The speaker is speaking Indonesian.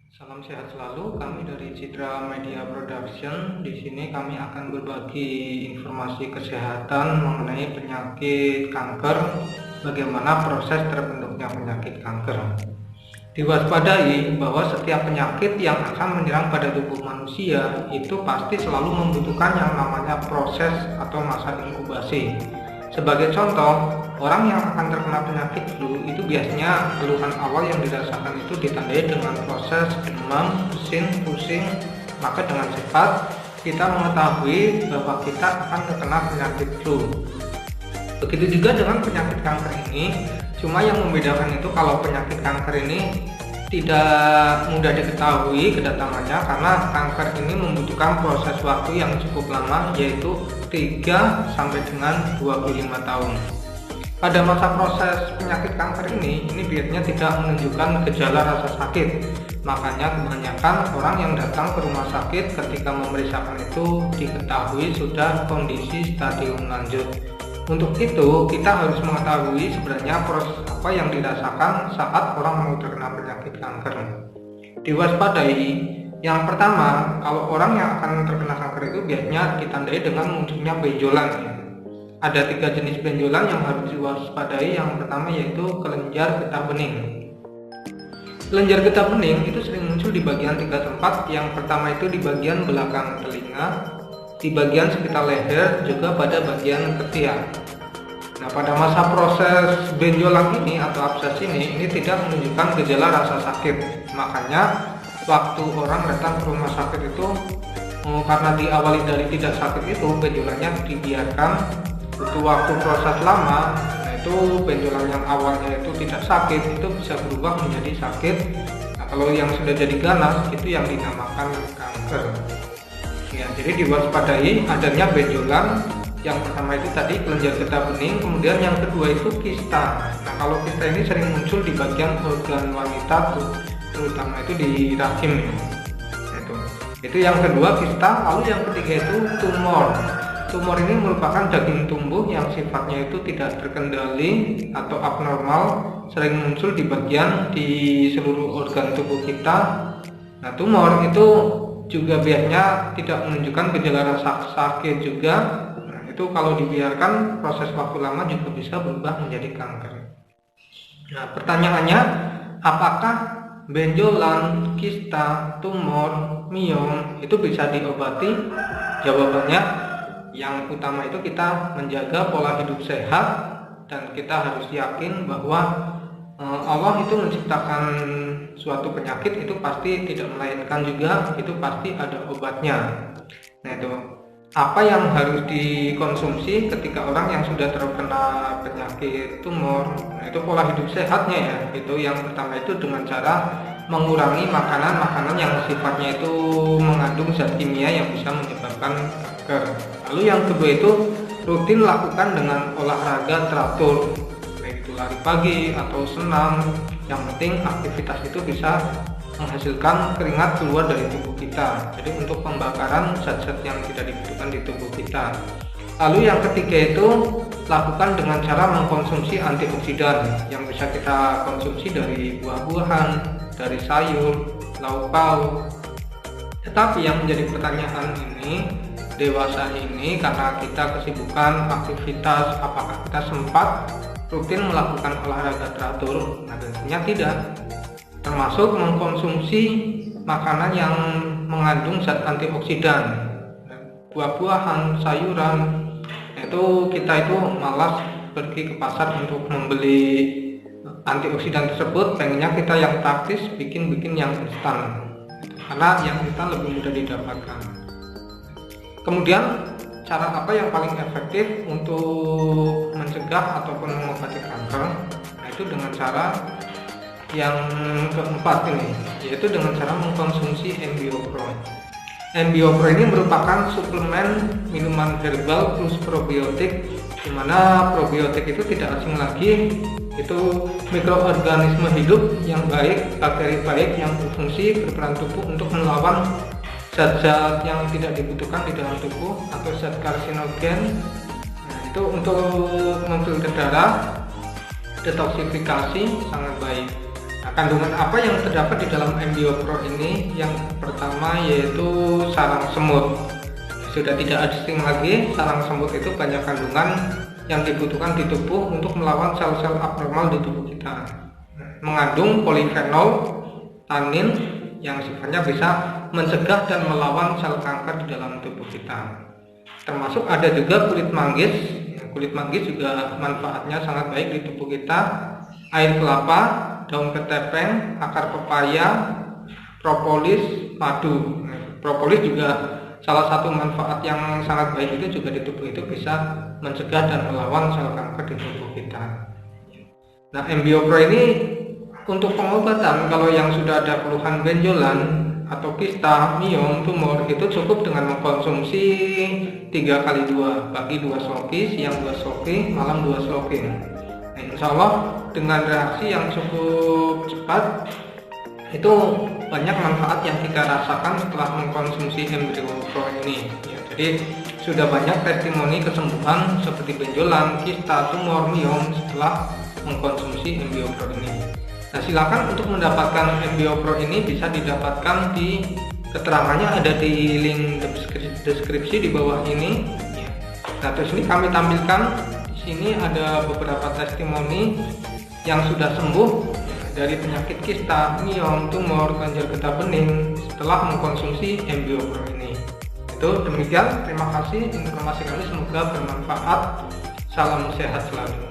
Salam sehat selalu. Kami dari Citra Media Production. Di sini kami akan berbagi informasi kesehatan mengenai penyakit kanker, bagaimana proses terbentuknya penyakit kanker. Diwaspadai bahwa setiap penyakit yang akan menyerang pada tubuh manusia itu pasti selalu membutuhkan yang namanya proses atau masa inkubasi. Sebagai contoh, orang yang akan terkena penyakit flu itu biasanya keluhan awal yang dirasakan itu ditandai dengan proses demam, bersin, pusing. Maka dengan cepat kita mengetahui bahwa kita akan terkena penyakit flu. Begitu juga dengan penyakit kanker ini, cuma yang membedakan itu kalau penyakit kanker ini tidak mudah diketahui kedatangannya karena kanker ini membutuhkan proses waktu yang cukup lama, yaitu 3 sampai dengan 25 tahun. Pada masa proses penyakit kanker ini biasanya tidak menunjukkan gejala rasa sakit. Makanya kebanyakan orang yang datang ke rumah sakit ketika memeriksakan itu diketahui sudah kondisi stadium lanjut. Untuk itu, kita harus mengetahui sebenarnya proses apa yang dirasakan saat orang mau terkena penyakit kanker. Diwaspadai, yang pertama, kalau orang yang akan terkena kanker itu biasanya ditandai dengan munculnya benjolan. Ada 3 jenis benjolan yang harus diwaspadai. Yang pertama yaitu kelenjar getah bening. Kelenjar getah bening itu sering muncul di bagian 3 tempat. Yang pertama itu di bagian belakang telinga, di bagian sekitar leher, juga pada bagian ketiak. Nah, pada masa proses benjolan ini atau abses ini tidak menunjukkan gejala rasa sakit. Makanya waktu orang datang ke rumah sakit itu karena diawali dari tidak sakit itu benjolannya dibiarkan, butuh waktu proses lama. Nah, itu benjolan yang awalnya itu tidak sakit itu bisa berubah menjadi sakit. Nah, kalau yang sudah jadi ganas itu yang dinamakan kanker. Ya, jadi diwaspadai adanya benjolan. Yang pertama itu tadi kelenjar getah bening, kemudian yang kedua itu kista. Nah, kalau kista ini sering muncul di bagian organ wanita, terutama itu di rahim. Itu yang kedua kista. Lalu yang ketiga itu tumor. Tumor ini merupakan daging tumbuh yang sifatnya itu tidak terkendali atau abnormal, sering muncul di bagian di seluruh organ tubuh kita. Nah, tumor itu juga biasanya tidak menunjukkan gejala rasa sakit juga. Nah, itu kalau dibiarkan proses waktu lama juga bisa berubah menjadi kanker. Nah, pertanyaannya, apakah benjolan, kista, tumor, miom itu bisa diobati? Jawabannya, yang utama itu kita menjaga pola hidup sehat dan kita harus yakin bahwa Allah itu menciptakan suatu penyakit itu pasti tidak melahirkan juga, itu pasti ada obatnya. Nah, itu apa yang harus dikonsumsi ketika orang yang sudah terkena penyakit tumor. Nah, itu pola hidup sehatnya ya. Itu yang pertama itu dengan cara mengurangi makanan-makanan yang sifatnya itu mengandung zat kimia yang bisa menyebabkan kanker. Lalu yang kedua itu rutin lakukan dengan olahraga teratur, lari pagi atau senam. Yang penting aktivitas itu bisa menghasilkan keringat keluar dari tubuh kita, jadi untuk pembakaran zat-zat yang tidak dibutuhkan di tubuh kita. Lalu yang ketiga itu lakukan dengan cara mengkonsumsi antioksidan yang bisa kita konsumsi dari buah-buahan, dari sayur, lauk pauk. Tetapi yang menjadi pertanyaan ini, dewasa ini karena kita kesibukan aktivitas, apakah kita sempat rutin melakukan olahraga teratur? Nah, tentunya tidak. Termasuk mengkonsumsi makanan yang mengandung zat antioksidan, buah-buahan, sayuran. Itu kita itu malas pergi ke pasar untuk membeli antioksidan tersebut, pengennya kita yang praktis, bikin yang instan, karena yang instan lebih mudah didapatkan. Kemudian cara apa yang paling efektif untuk mencegah ataupun mengobati kanker? Nah, itu dengan cara yang keempat ini, yaitu dengan cara mengkonsumsi MBioPro. MBioPro ini merupakan suplemen minuman herbal plus probiotik, di mana probiotik itu tidak asing lagi, itu mikroorganisme hidup yang baik, bakteri baik yang berfungsi berperan tubuh untuk melawan zat-zat yang tidak dibutuhkan di dalam tubuh atau zat karsinogen. Nah, itu untuk memfilter darah, detoksifikasi sangat baik. Nah, kandungan apa yang terdapat di dalam MBio-Pro ini? Yang pertama yaitu sarang semut. Sudah tidak asing lagi, sarang semut itu banyak kandungan yang dibutuhkan di tubuh untuk melawan sel-sel abnormal di tubuh kita. Mengandung polifenol, tanin yang sifatnya bisa mencegah dan melawan sel kanker di dalam tubuh kita. Termasuk ada juga kulit manggis. Kulit manggis juga manfaatnya sangat baik di tubuh kita. Air kelapa, daun ketepeng, akar pepaya, propolis, madu. Propolis juga salah satu manfaat yang sangat baik itu juga di tubuh itu bisa mencegah dan melawan sel kanker di tubuh kita. Nah, MBio-Pro ini untuk pengobatan, kalau yang sudah ada keluhan benjolan atau kista, miom, tumor, itu cukup dengan mengkonsumsi 3x2, pagi 2 sloki, siang 2 sloki, malam 2 sloki. Nah, insya Allah dengan reaksi yang cukup cepat, itu banyak manfaat yang kita rasakan setelah mengkonsumsi MBio-Pro ini. Ya, jadi sudah banyak testimoni kesembuhan seperti benjolan, kista, tumor, miom setelah mengkonsumsi MBio-Pro ini. Nah, silakan untuk mendapatkan MBio-Pro ini bisa didapatkan di keterangannya ada di link deskripsi di bawah ini. Nah, terus ini kami tampilkan di sini ada beberapa testimoni yang sudah sembuh dari penyakit kista, miom, tumor, kelenjar getah bening setelah mengkonsumsi MBio-Pro ini. Itu demikian, terima kasih informasi kami, semoga bermanfaat. Salam sehat selalu.